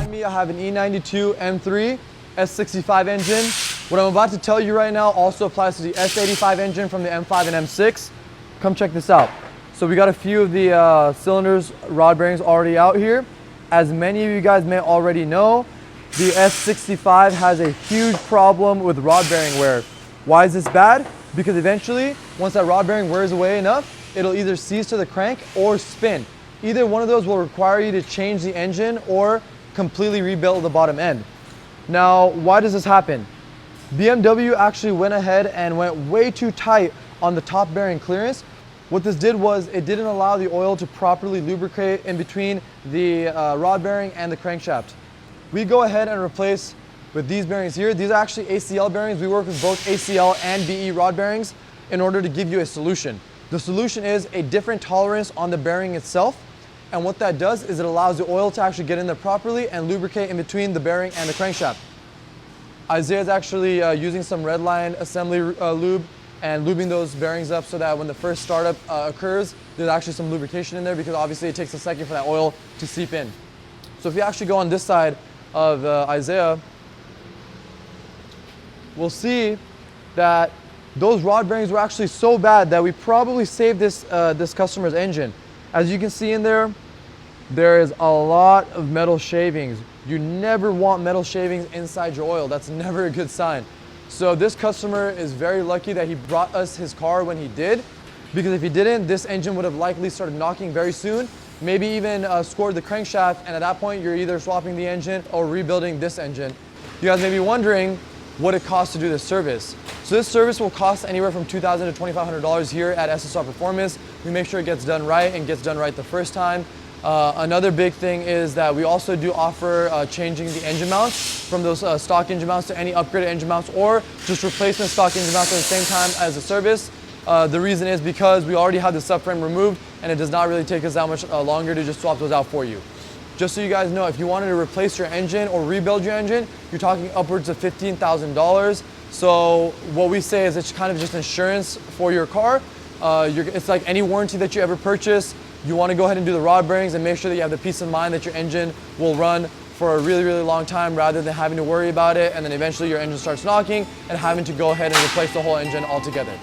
Behind me, I have an E92 M3 S65 engine. What I'm about to tell you right now also applies to the S85 engine from the M5 and M6. Come check this out. So we got a few of the cylinders, rod bearings already out here. As many of you guys may already know, the S65 has a huge problem with rod bearing wear. Why is this bad? Because eventually, once that rod bearing wears away enough, it'll either seize to the crank or spin. Either one of those will require you to change the engine or completely rebuild the bottom end. Now, why does this happen? BMW actually went ahead and went way too tight on the top bearing clearance. What this did was it didn't allow the oil to properly lubricate in between the rod bearing and the crankshaft. We go ahead and replace with these bearings here. These are actually ACL bearings. We work with both ACL and BE rod bearings in order to give you a solution. The solution is a different tolerance on the bearing itself. And what that does is it allows the oil to actually get in there properly and lubricate in between the bearing and the crankshaft. Isaiah is actually using some Redline assembly lube and lubing those bearings up so that when the first startup occurs, there's actually some lubrication in there, because obviously it takes a second for that oil to seep in. So if you actually go on this side of Isaiah, we'll see that those rod bearings were actually so bad that we probably saved this, this customer's engine. As you can see in there, there is a lot of metal shavings. You never want metal shavings inside your oil. That's never a good sign. So this customer is very lucky that he brought us his car when he did, because if he didn't, this engine would have likely started knocking very soon, maybe even scored the crankshaft, and at that point you're either swapping the engine or rebuilding this engine. You guys may be wondering what it costs to do this service. So this service will cost anywhere from $2,000 to $2,500 here at SSR Performance. We make sure it gets done right and gets done right the first time. Another big thing is that we also do offer changing the engine mounts from those stock engine mounts to any upgraded engine mounts, or just replacement stock engine mounts at the same time as a service. The reason is because we already have the subframe removed, and it does not really take us that much longer to just swap those out for you. Just so you guys know, if you wanted to replace your engine or rebuild your engine, you're talking upwards of $15,000. So what we say is it's kind of just insurance for your car. It's like any warranty that you ever purchase. You want to go ahead and do the rod bearings and make sure that you have the peace of mind that your engine will run for a really, really long time, rather than having to worry about it and then eventually your engine starts knocking and having to go ahead and replace the whole engine altogether.